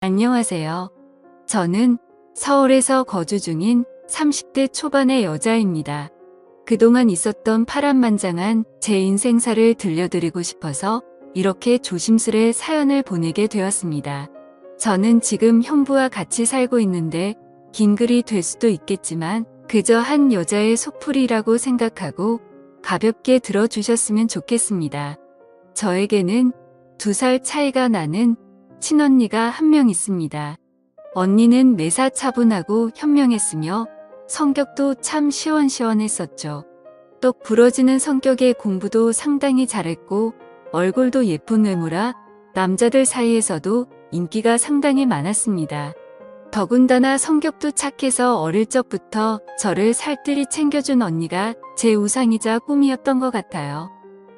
안녕하세요. 저는 서울에서 거주 중인 30대 초반의 여자입니다. 그동안 있었던 파란만장한 제 인생사를 들려드리고 싶어서 이렇게 조심스레 사연을 보내게 되었습니다. 저는 지금 형부와 같이 살고 있는데 긴 글이 될 수도 있겠지만 그저 한 여자의 속풀이라고 생각하고 가볍게 들어주셨으면 좋겠습니다. 저에게는 2살 차이가 나는 친언니가 한 명 있습니다. 언니는 매사 차분하고 현명했으며 성격도 참 시원시원했었죠. 똑 부러지는 성격에 공부도 상당히 잘했고 얼굴도 예쁜 외모라 남자들 사이에서도 인기가 상당히 많았습니다. 더군다나 성격도 착해서 어릴 적부터 저를 살뜰히 챙겨준 언니가 제 우상이자 꿈이었던 것 같아요.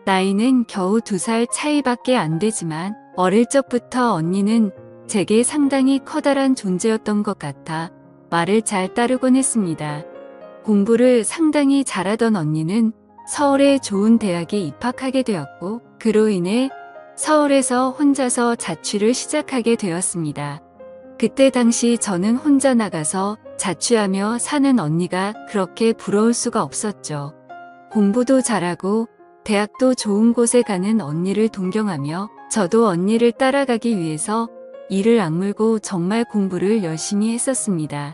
나이는 겨우 2살 차이밖에 안 되지만 어릴 적부터 언니는 제게 상당히 커다란 존재였던 것 같아 말을 잘 따르곤 했습니다. 공부를 상당히 잘하던 언니는 서울의 좋은 대학에 입학하게 되었고 그로 인해 서울에서 혼자서 자취를 시작하게 되었습니다. 그때 당시 저는 혼자 나가서 자취하며 사는 언니가 그렇게 부러울 수가 없었죠. 공부도 잘하고 대학도 좋은 곳에 가는 언니를 동경하며 저도 언니를 따라가기 위해서 이를 악물고 정말 공부를 열심히 했었습니다.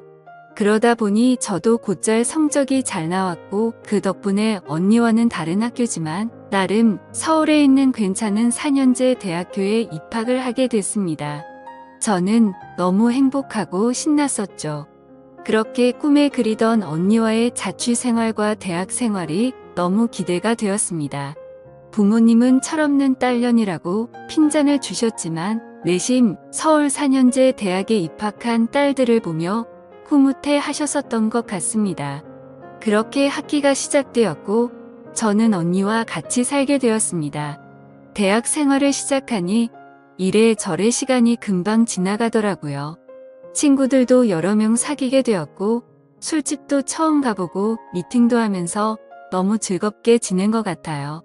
그러다 보니 저도 곧잘 성적이 잘 나왔고 그 덕분에 언니와는 다른 학교지만 나름 서울에 있는 괜찮은 4년제 대학교에 입학을 하게 됐습니다. 저는 너무 행복하고 신났었죠. 그렇게 꿈에 그리던 언니와의 자취 생활과 대학 생활이 너무 기대가 되었습니다. 부모님은 철없는 딸년이라고 핀잔을 주셨지만 내심 서울 4년제 대학에 입학한 딸들을 보며 흐뭇해 하셨었던 것 같습니다. 그렇게 학기가 시작되었고 저는 언니와 같이 살게 되었습니다. 대학 생활을 시작하니 이래저래 시간이 금방 지나가더라고요. 친구들도 여러 명 사귀게 되었고 술집도 처음 가보고 미팅도 하면서 너무 즐겁게 지낸 것 같아요.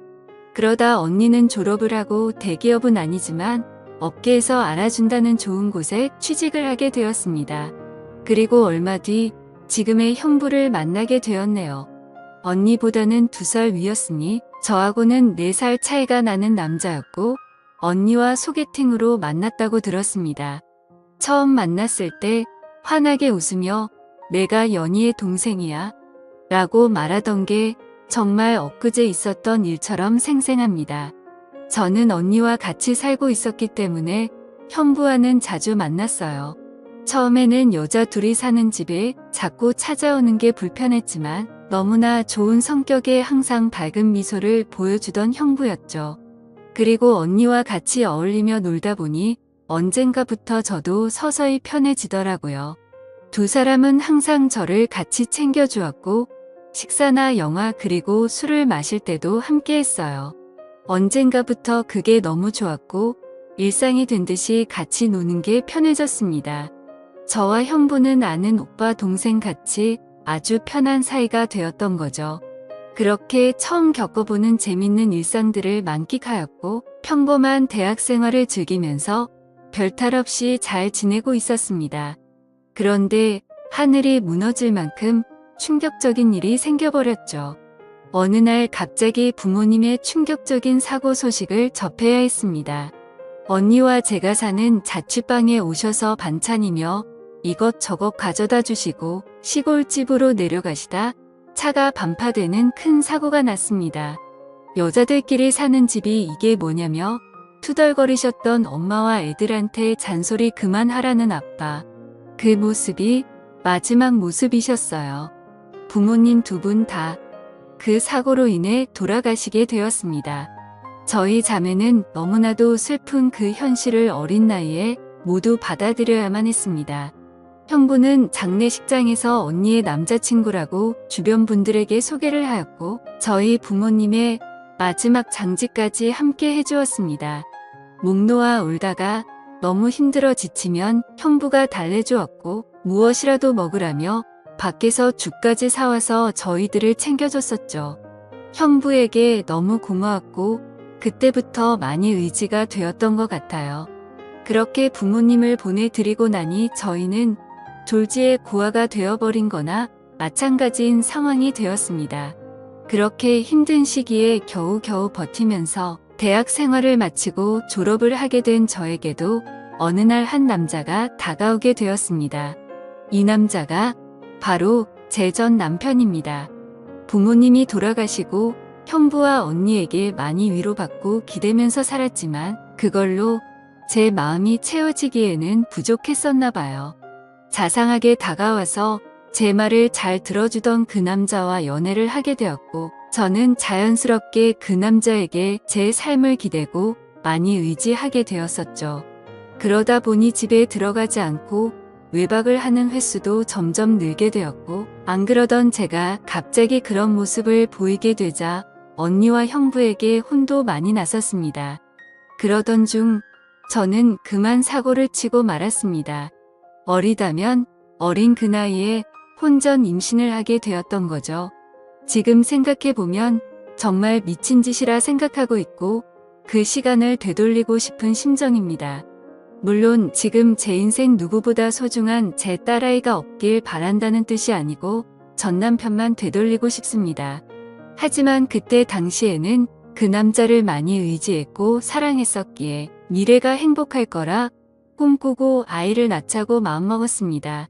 그러다 언니는 졸업을 하고 대기업은 아니지만 업계에서 알아준다는 좋은 곳에 취직을 하게 되었습니다. 그리고 얼마 뒤 지금의 형부를 만나게 되었네요. 언니보다는 2살 위였으니 저하고는 4살 차이가 나는 남자였고 언니와 소개팅으로 만났다고 들었습니다. 처음 만났을 때 환하게 웃으며 내가 연희의 동생이야 라고 말하던 게 정말 엊그제 있었던 일처럼 생생합니다. 저는 언니와 같이 살고 있었기 때문에 형부와는 자주 만났어요. 처음에는 여자 둘이 사는 집에 자꾸 찾아오는 게 불편했지만 너무나 좋은 성격에 항상 밝은 미소를 보여주던 형부였죠. 그리고 언니와 같이 어울리며 놀다 보니 언젠가부터 저도 서서히 편해지더라고요. 2사람은 항상 저를 같이 챙겨주었고 식사나 영화 그리고 술을 마실 때도 함께 했어요. 언젠가부터 그게 너무 좋았고 일상이 된 듯이 같이 노는 게 편해졌습니다. 저와 형부는 아는 오빠 동생 같이 아주 편한 사이가 되었던 거죠. 그렇게 처음 겪어보는 재밌는 일상들을 만끽하였고 평범한 대학 생활을 즐기면서 별탈 없이 잘 지내고 있었습니다. 그런데 하늘이 무너질 만큼 충격적인 일이 생겨버렸죠. 어느 날 갑자기 부모님의 충격적인 사고 소식을 접해야 했습니다. 언니와 제가 사는 자취방에 오셔서 반찬이며 이것저것 가져다 주시고 시골집으로 내려가시다 차가 반파되는 큰 사고가 났습니다. 여자들끼리 사는 집이 이게 뭐냐며 투덜거리셨던 엄마와 애들한테 잔소리 그만하라는 아빠. 그 모습이 마지막 모습이셨어요. 부모님 2분 다 그 사고로 인해 돌아가시게 되었습니다. 저희 자매는 너무나도 슬픈 그 현실을 어린 나이에 모두 받아들여야만 했습니다. 형부는 장례식장에서 언니의 남자친구라고 주변 분들에게 소개를 하였고 저희 부모님의 마지막 장지까지 함께 해주었습니다. 목 놓아 울다가 너무 힘들어 지치면 형부가 달래주었고 무엇이라도 먹으라며 밖에서 죽까지 사와서 저희들을 챙겨줬었죠. 형부에게 너무 고마웠고 그때부터 많이 의지가 되었던 것 같아요. 그렇게 부모님을 보내드리고 나니 저희는 졸지에 고아가 되어버린 거나 마찬가지인 상황이 되었습니다. 그렇게 힘든 시기에 겨우겨우 버티면서 대학 생활을 마치고 졸업을 하게 된 저에게도 어느 날 한 남자가 다가오게 되었습니다. 이 남자가 바로 제 전 남편입니다. 부모님이 돌아가시고 형부와 언니에게 많이 위로받고 기대면서 살았지만 그걸로 제 마음이 채워지기에는 부족했었나 봐요. 자상하게 다가와서 제 말을 잘 들어주던 그 남자와 연애를 하게 되었고 저는 자연스럽게 그 남자에게 제 삶을 기대고 많이 의지하게 되었었죠. 그러다 보니 집에 들어가지 않고 외박을 하는 횟수도 점점 늘게 되었고 안 그러던 제가 갑자기 그런 모습을 보이게 되자 언니와 형부에게 혼도 많이 났었습니다. 그러던 중 저는 그만 사고를 치고 말았습니다. 어리다면 어린 그 나이에 혼전 임신을 하게 되었던 거죠. 지금 생각해보면 정말 미친 짓이라 생각하고 있고 그 시간을 되돌리고 싶은 심정입니다. 물론 지금 제 인생 누구보다 소중한 제 딸아이가 없길 바란다는 뜻이 아니고 전 남편만 되돌리고 싶습니다. 하지만 그때 당시에는 그 남자를 많이 의지했고 사랑했었기에 미래가 행복할 거라 꿈꾸고 아이를 낳자고 마음먹었습니다.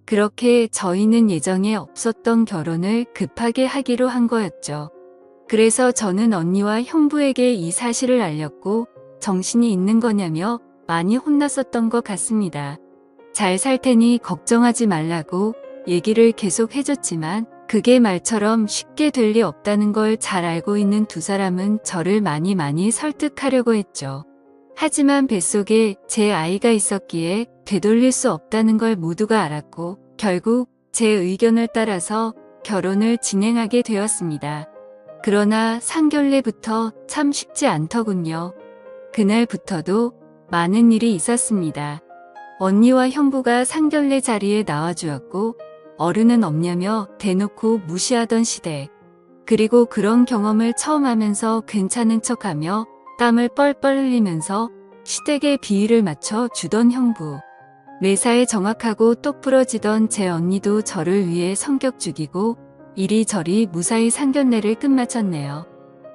그렇게 저희는 예정에 없었던 결혼을 급하게 하기로 한 거였죠. 그래서 저는 언니와 형부에게 이 사실을 알렸고 정신이 있는 거냐며 많이 혼났었던 것 같습니다. 잘 살 테니 걱정하지 말라고 얘기를 계속 해줬지만 그게 말처럼 쉽게 될 리 없다는 걸 잘 알고 있는 두 사람은 저를 많이 설득하려고 했죠. 하지만 뱃속에 제 아이가 있었기에 되돌릴 수 없다는 걸 모두가 알았고 결국 제 의견을 따라서 결혼을 진행하게 되었습니다. 그러나 상견례부터 참 쉽지 않더군요. 그날부터도 많은 일이 있었습니다. 언니와 형부가 상견례 자리에 나와주었고 어른은 없냐며 대놓고 무시하던 시대. 그리고 그런 경험을 처음 하면서 괜찮은 척하며 땀을 뻘뻘 흘리면서 시댁의 비위를 맞춰 주던 형부. 매사에 정확하고 똑부러지던 제 언니도 저를 위해 성격 죽이고 이리저리 무사히 상견례를 끝마쳤네요.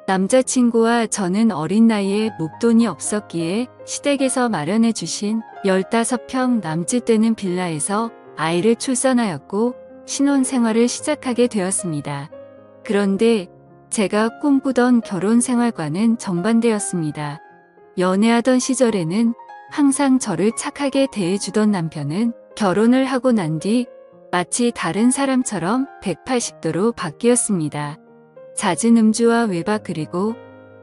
남자친구와 저는 어린 나이에 목돈이 없었기에 시댁에서 마련해 주신 15평 남짓 되는 빌라에서 아이를 출산하였고 신혼생활을 시작하게 되었습니다. 그런데 제가 꿈꾸던 결혼 생활과는 정반대였습니다. 연애하던 시절에는 항상 저를 착하게 대해주던 남편은 결혼을 하고 난 뒤 마치 다른 사람처럼 180도로 바뀌었습니다. 잦은 음주와 외박 그리고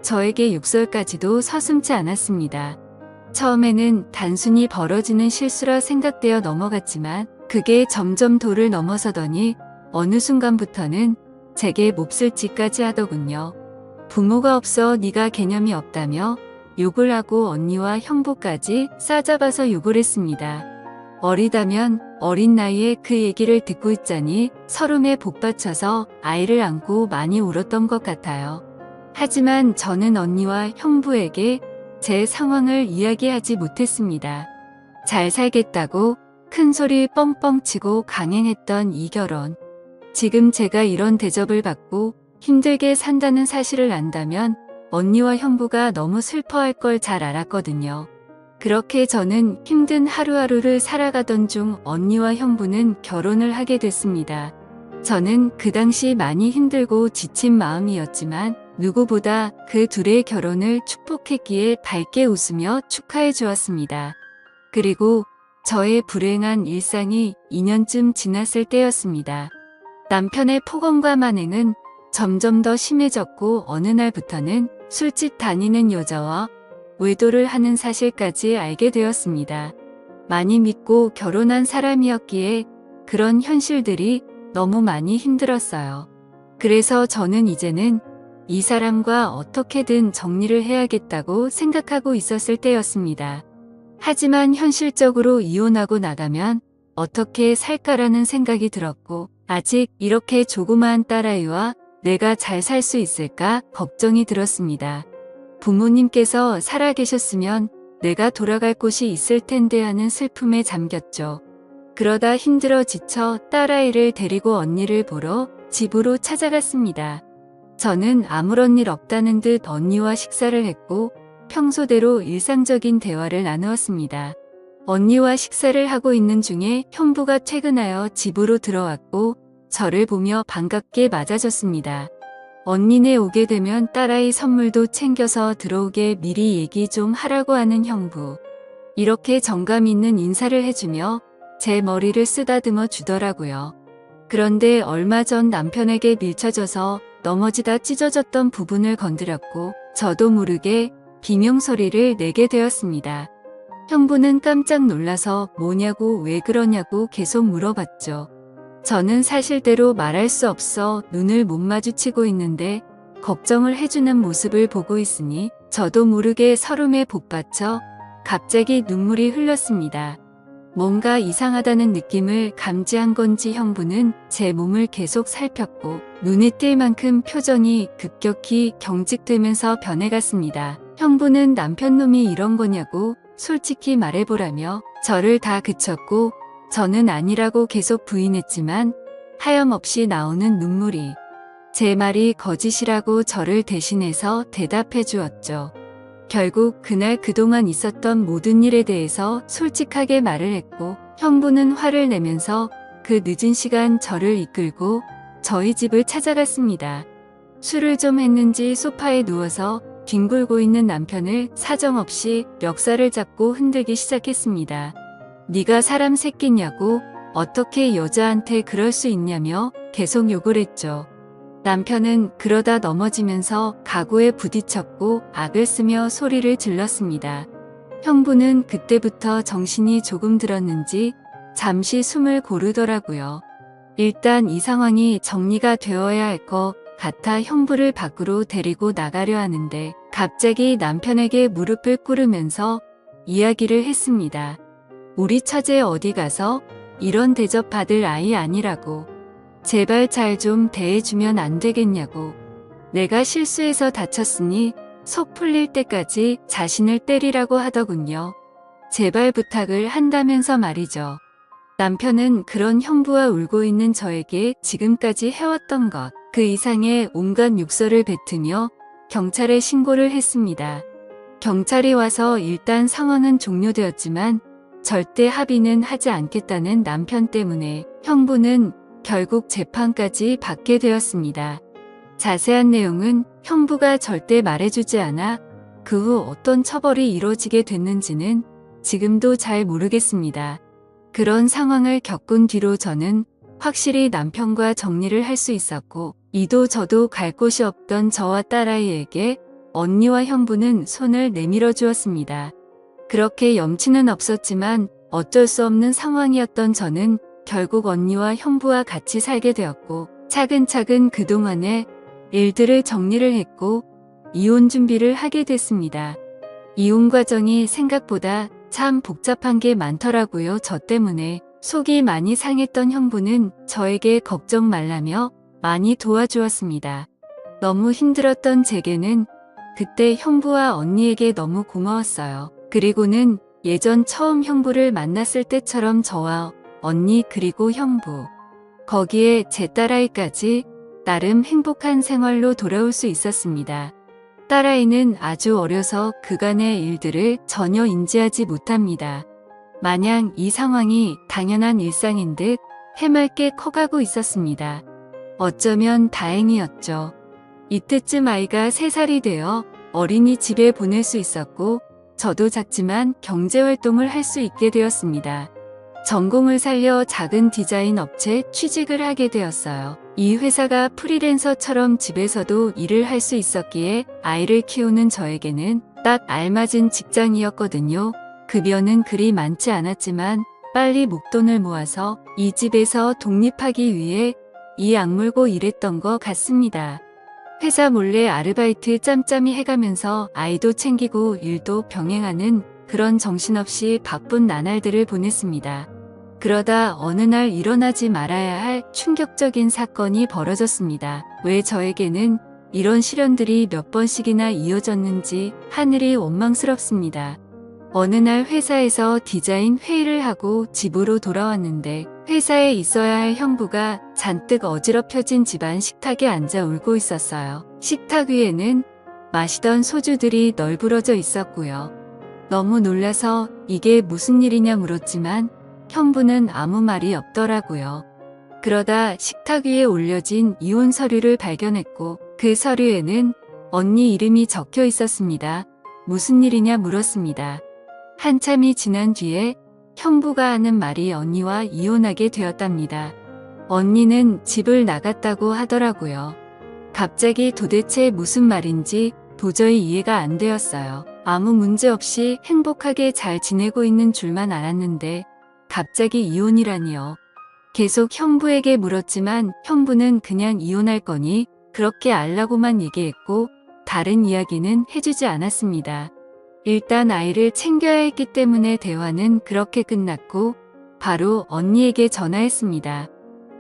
저에게 욕설까지도 서슴지 않았습니다. 처음에는 단순히 벌어지는 실수라 생각되어 넘어갔지만 그게 점점 도를 넘어서더니 어느 순간부터는 제게 몹쓸 짓까지 하더군요. 부모가 없어 네가 개념이 없다며 욕을 하고 언니와 형부까지 싸잡아서 욕을 했습니다. 어리다면 어린 나이에 그 얘기를 듣고 있자니 서름에 복받쳐서 아이를 안고 많이 울었던 것 같아요. 하지만 저는 언니와 형부에게 제 상황을 이야기하지 못했습니다. 잘 살겠다고 큰 소리 뻥뻥 치고 강행했던 이 결혼. 지금 제가 이런 대접을 받고 힘들게 산다는 사실을 안다면 언니와 형부가 너무 슬퍼할 걸 잘 알았거든요. 그렇게 저는 힘든 하루하루를 살아가던 중 언니와 형부는 결혼을 하게 됐습니다. 저는 그 당시 많이 힘들고 지친 마음이었지만 누구보다 그 둘의 결혼을 축복했기에 밝게 웃으며 축하해 주었습니다. 그리고 저의 불행한 일상이 2년쯤 지났을 때였습니다. 남편의 폭언과 만행은 점점 더 심해졌고 어느 날부터는 술집 다니는 여자와 외도를 하는 사실까지 알게 되었습니다. 많이 믿고 결혼한 사람이었기에 그런 현실들이 너무 많이 힘들었어요. 그래서 저는 이제는 이 사람과 어떻게든 정리를 해야겠다고 생각하고 있었을 때였습니다. 하지만 현실적으로 이혼하고 나가면 어떻게 살까라는 생각이 들었고 아직 이렇게 조그마한 딸아이와 내가 잘 살 수 있을까 걱정이 들었습니다. 부모님께서 살아계셨으면 내가 돌아갈 곳이 있을 텐데 하는 슬픔에 잠겼죠. 그러다 힘들어 지쳐 딸아이를 데리고 언니를 보러 집으로 찾아갔습니다. 저는 아무런 일 없다는 듯 언니와 식사를 했고 평소대로 일상적인 대화를 나누었습니다. 언니와 식사를 하고 있는 중에 형부가 퇴근하여 집으로 들어왔고 저를 보며 반갑게 맞아줬습니다. 언니네 오게 되면 딸아이 선물도 챙겨서 들어오게 미리 얘기 좀 하라고 하는 형부. 이렇게 정감 있는 인사를 해주며 제 머리를 쓰다듬어 주더라고요. 그런데 얼마 전 남편에게 밀쳐져서 넘어지다 찢어졌던 부분을 건드렸고 저도 모르게 비명소리를 내게 되었습니다. 형부는 깜짝 놀라서 뭐냐고 왜 그러냐고 계속 물어봤죠. 저는 사실대로 말할 수 없어 눈을 못 마주치고 있는데 걱정을 해주는 모습을 보고 있으니 저도 모르게 서름에 복받쳐 갑자기 눈물이 흘렀습니다. 뭔가 이상하다는 느낌을 감지한 건지 형부는 제 몸을 계속 살폈고 눈에 띌 만큼 표정이 급격히 경직되면서 변해갔습니다. 형부는 남편놈이 이런 거냐고 솔직히 말해보라며 저를 다 그쳤고 저는 아니라고 계속 부인했지만 하염없이 나오는 눈물이 제 말이 거짓이라고 저를 대신해서 대답해 주었죠. 결국 그날 그동안 있었던 모든 일에 대해서 솔직하게 말을 했고 형부는 화를 내면서 그 늦은 시간 저를 이끌고 저희 집을 찾아갔습니다. 술을 좀 했는지 소파에 누워서 뒹굴고 있는 남편을 사정없이 멱살을 잡고 흔들기 시작했습니다. 네가 사람 새끼냐고 어떻게 여자한테 그럴 수 있냐며 계속 욕을 했죠. 남편은 그러다 넘어지면서 가구에 부딪혔고 악을 쓰며 소리를 질렀습니다. 형부는 그때부터 정신이 조금 들었는지 잠시 숨을 고르더라고요. 일단 이 상황이 정리가 되어야 할 것 같아 형부를 밖으로 데리고 나가려 하는데 갑자기 남편에게 무릎을 꿇으면서 이야기를 했습니다. 우리 처제 어디 가서 이런 대접 받을 아이 아니라고. 제발 잘 좀 대해주면 안 되겠냐고. 내가 실수해서 다쳤으니 속 풀릴 때까지 자신을 때리라고 하더군요. 제발 부탁을 한다면서 말이죠. 남편은 그런 형부와 울고 있는 저에게 지금까지 해왔던 것, 그 이상의 온갖 욕설을 뱉으며 경찰에 신고를 했습니다. 경찰이 와서 일단 상황은 종료되었지만 절대 합의는 하지 않겠다는 남편 때문에 형부는 결국 재판까지 받게 되었습니다. 자세한 내용은 형부가 절대 말해주지 않아 그 후 어떤 처벌이 이루어지게 됐는지는 지금도 잘 모르겠습니다. 그런 상황을 겪은 뒤로 저는 확실히 남편과 정리를 할 수 있었고 이도 저도 갈 곳이 없던 저와 딸아이에게 언니와 형부는 손을 내밀어 주었습니다. 그렇게 염치는 없었지만 어쩔 수 없는 상황이었던 저는 결국 언니와 형부와 같이 살게 되었고 차근차근 그동안의 일들을 정리를 했고 이혼 준비를 하게 됐습니다. 이혼 과정이 생각보다 참 복잡한 게 많더라고요. 저 때문에 속이 많이 상했던 형부는 저에게 걱정 말라며 많이 도와주었습니다. 너무 힘들었던 제게는 그때 형부와 언니에게 너무 고마웠어요. 그리고는 예전 처음 형부를 만났을 때처럼 저와 언니 그리고 형부, 거기에 제 딸아이까지 나름 행복한 생활로 돌아올 수 있었습니다. 딸아이는 아주 어려서 그간의 일들을 전혀 인지하지 못합니다. 마냥 이 상황이 당연한 일상인 듯 해맑게 커가고 있었습니다. 어쩌면 다행이었죠. 이때쯤 아이가 3살이 되어 어린이집에 보낼 수 있었고 저도 작지만 경제활동을 할 수 있게 되었습니다. 전공을 살려 작은 디자인 업체 취직을 하게 되었어요. 이 회사가 프리랜서처럼 집에서도 일을 할 수 있었기에 아이를 키우는 저에게는 딱 알맞은 직장이었거든요. 급여는 그리 많지 않았지만 빨리 목돈을 모아서 이 집에서 독립하기 위해 이 악물고 일했던 것 같습니다. 회사 몰래 아르바이트 짬짬이 해가면서 아이도 챙기고 일도 병행하는 그런 정신없이 바쁜 나날들을 보냈습니다. 그러다 어느 날 일어나지 말아야 할 충격적인 사건이 벌어졌습니다. 왜 저에게는 이런 시련들이 몇 번씩이나 이어졌는지 하늘이 원망스럽습니다. 어느 날 회사에서 디자인 회의를 하고 집으로 돌아왔는데 회사에 있어야 할 형부가 잔뜩 어지럽혀진 집안 식탁에 앉아 울고 있었어요. 식탁 위에는 마시던 소주들이 널브러져 있었고요. 너무 놀라서 이게 무슨 일이냐 물었지만 형부는 아무 말이 없더라고요. 그러다 식탁 위에 올려진 이혼 서류를 발견했고 그 서류에는 언니 이름이 적혀 있었습니다. 무슨 일이냐 물었습니다. 한참이 지난 뒤에 형부가 하는 말이 언니와 이혼하게 되었답니다. 언니는 집을 나갔다고 하더라고요. 갑자기 도대체 무슨 말인지 도저히 이해가 안 되었어요. 아무 문제 없이 행복하게 잘 지내고 있는 줄만 알았는데 갑자기 이혼이라니요. 계속 형부에게 물었지만 형부는 그냥 이혼할 거니 그렇게 알라고만 얘기했고 다른 이야기는 해주지 않았습니다. 일단 아이를 챙겨야 했기 때문에 대화는 그렇게 끝났고 바로 언니에게 전화했습니다.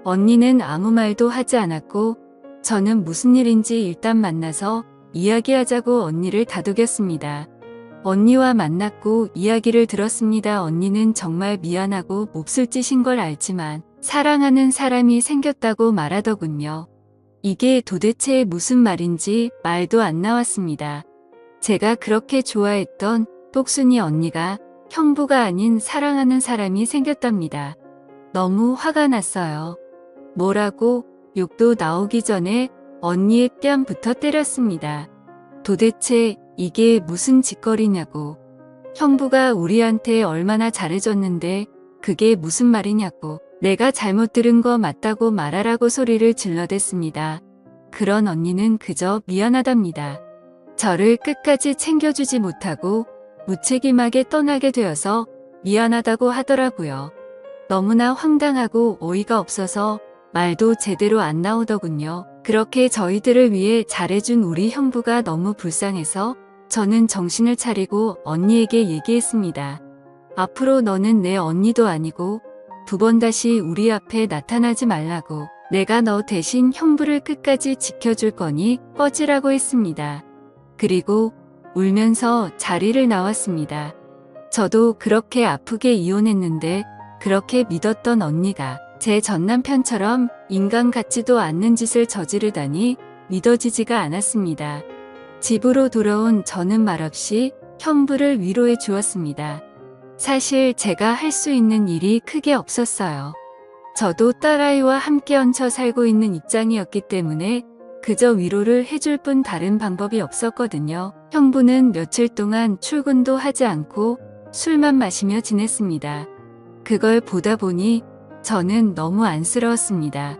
언니는 아무 말도 하지 않았고 저는 무슨 일인지 일단 만나서 이야기하자고 언니를 다독였습니다. 언니와 만났고 이야기를 들었습니다. 언니는 정말 미안하고 몹쓸 짓인 걸 알지만 사랑하는 사람이 생겼다고 말하더군요. 이게 도대체 무슨 말인지 말도 안 나왔습니다. 제가 그렇게 좋아했던 똑순이 언니가 형부가 아닌 사랑하는 사람이 생겼답니다. 너무 화가 났어요. 뭐라고 욕도 나오기 전에 언니의 뺨부터 때렸습니다. 도대체 이게 무슨 짓거리냐고. 형부가 우리한테 얼마나 잘해줬는데 그게 무슨 말이냐고. 내가 잘못 들은 거 맞다고 말하라고 소리를 질러댔습니다. 그런 언니는 그저 미안하답니다. 저를 끝까지 챙겨주지 못하고 무책임하게 떠나게 되어서 미안하다고 하더라고요. 너무나 황당하고 어이가 없어서 말도 제대로 안 나오더군요. 그렇게 저희들을 위해 잘해준 우리 형부가 너무 불쌍해서 저는 정신을 차리고 언니에게 얘기했습니다. 앞으로 너는 내 언니도 아니고 두 번 다시 우리 앞에 나타나지 말라고. 내가 너 대신 형부를 끝까지 지켜줄 거니 꺼지라고 했습니다. 그리고 울면서 자리를 나왔습니다. 저도 그렇게 아프게 이혼했는데 그렇게 믿었던 언니가 제 전남편처럼 인간 같지도 않는 짓을 저지르다니 믿어지지가 않았습니다. 집으로 돌아온 저는 말없이 형부를 위로해 주었습니다. 사실 제가 할 수 있는 일이 크게 없었어요. 저도 딸아이와 함께 얹혀 살고 있는 입장이었기 때문에 그저 위로를 해줄 뿐 다른 방법이 없었거든요. 형부는 며칠 동안 출근도 하지 않고 술만 마시며 지냈습니다. 그걸 보다 보니 저는 너무 안쓰러웠습니다.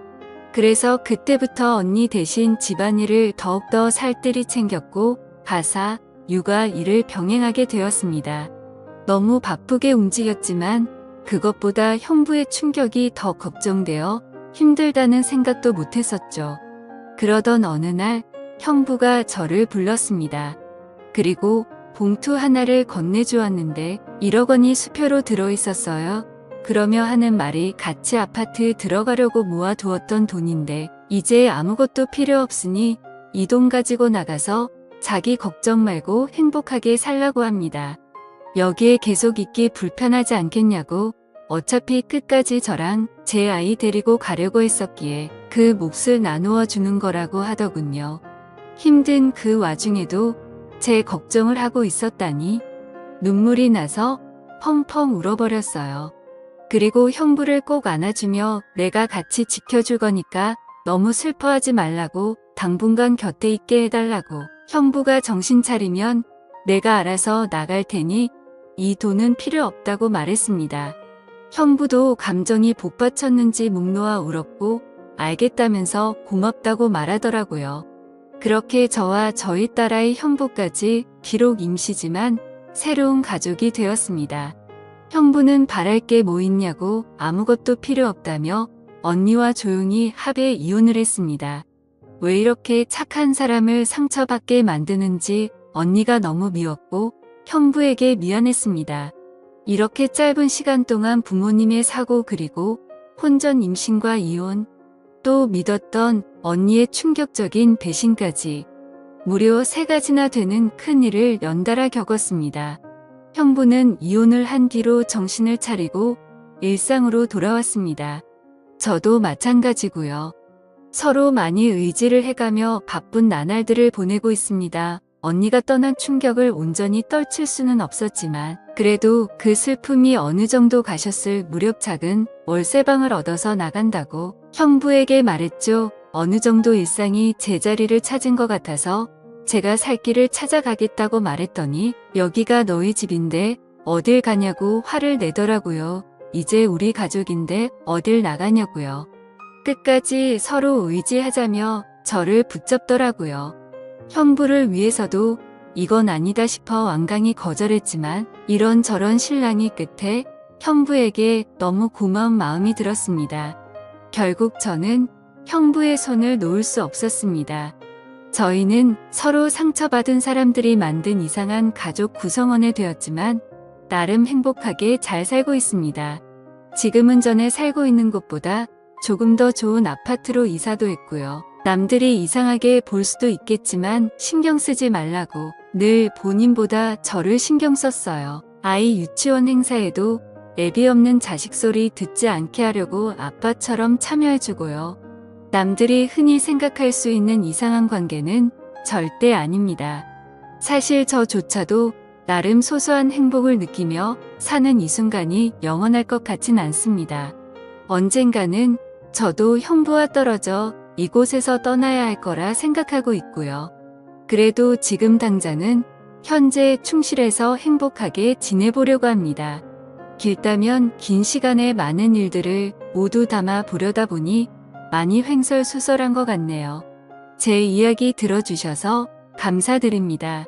그래서 그때부터 언니 대신 집안일을 더욱더 살뜰히 챙겼고 가사, 육아 일을 병행하게 되었습니다. 너무 바쁘게 움직였지만 그것보다 형부의 충격이 더 걱정되어 힘들다는 생각도 못했었죠. 그러던 어느 날 형부가 저를 불렀습니다. 그리고 봉투 하나를 건네주었는데 1억 원이 수표로 들어있었어요. 그러며 하는 말이 같이 아파트 들어가려고 모아두었던 돈인데 이제 아무것도 필요 없으니 이 돈 가지고 나가서 자기 걱정 말고 행복하게 살라고 합니다. 여기에 계속 있기 불편하지 않겠냐고. 어차피 끝까지 저랑 제 아이 데리고 가려고 했었기에 그 몫을 나누어 주는 거라고 하더군요. 힘든 그 와중에도 제 걱정을 하고 있었다니 눈물이 나서 펑펑 울어버렸어요. 그리고 형부를 꼭 안아주며 내가 같이 지켜줄 거니까 너무 슬퍼하지 말라고 당분간 곁에 있게 해달라고. 형부가 정신 차리면 내가 알아서 나갈 테니 이 돈은 필요 없다고 말했습니다. 형부도 감정이 복받쳤는지 목 놓아 울었고 알겠다면서 고맙다고 말하더라고요. 그렇게 저와 저희 딸아이 형부까지 비록 임시지만 새로운 가족이 되었습니다. 형부는 바랄 게 뭐 있냐고 아무것도 필요 없다며 언니와 조용히 합의 이혼을 했습니다. 왜 이렇게 착한 사람을 상처받게 만드는지 언니가 너무 미웠고 형부에게 미안했습니다. 이렇게 짧은 시간 동안 부모님의 사고 그리고 혼전 임신과 이혼, 또 믿었던 언니의 충격적인 배신까지 무려 3가지나 되는 큰일을 연달아 겪었습니다. 형부는 이혼을 한 뒤로 정신을 차리고 일상으로 돌아왔습니다. 저도 마찬가지고요. 서로 많이 의지를 해가며 바쁜 나날들을 보내고 있습니다. 언니가 떠난 충격을 온전히 떨칠 수는 없었지만 그래도 그 슬픔이 어느 정도 가셨을 무렵 작은 월세방을 얻어서 나간다고 형부에게 말했죠. 어느 정도 일상이 제자리를 찾은 것 같아서 제가 살 길을 찾아가겠다고 말했더니 여기가 너희 집인데 어딜 가냐고 화를 내더라고요. 이제 우리 가족인데 어딜 나가냐고요. 끝까지 서로 의지하자며 저를 붙잡더라고요. 형부를 위해서도 이건 아니다 싶어 완강히 거절했지만 이런저런 실랑이 끝에 형부에게 너무 고마운 마음이 들었습니다. 결국 저는 형부의 손을 놓을 수 없었습니다. 저희는 서로 상처받은 사람들이 만든 이상한 가족 구성원이 되었지만 나름 행복하게 잘 살고 있습니다. 지금은 전에 살고 있는 곳보다 조금 더 좋은 아파트로 이사도 했고요. 남들이 이상하게 볼 수도 있겠지만 신경 쓰지 말라고 늘 본인보다 저를 신경 썼어요. 아이 유치원 행사에도 애비 없는 자식 소리 듣지 않게 하려고 아빠처럼 참여해주고요. 남들이 흔히 생각할 수 있는 이상한 관계는 절대 아닙니다. 사실 저조차도 나름 소소한 행복을 느끼며 사는 이 순간이 영원할 것 같진 않습니다. 언젠가는 저도 형부와 떨어져 이곳에서 떠나야 할 거라 생각하고 있고요. 그래도 지금 당장은 현재에 충실해서 행복하게 지내보려고 합니다. 길다면 긴 시간에 많은 일들을 모두 담아 보려다 보니 많이 횡설수설한 것 같네요. 제 이야기 들어주셔서 감사드립니다.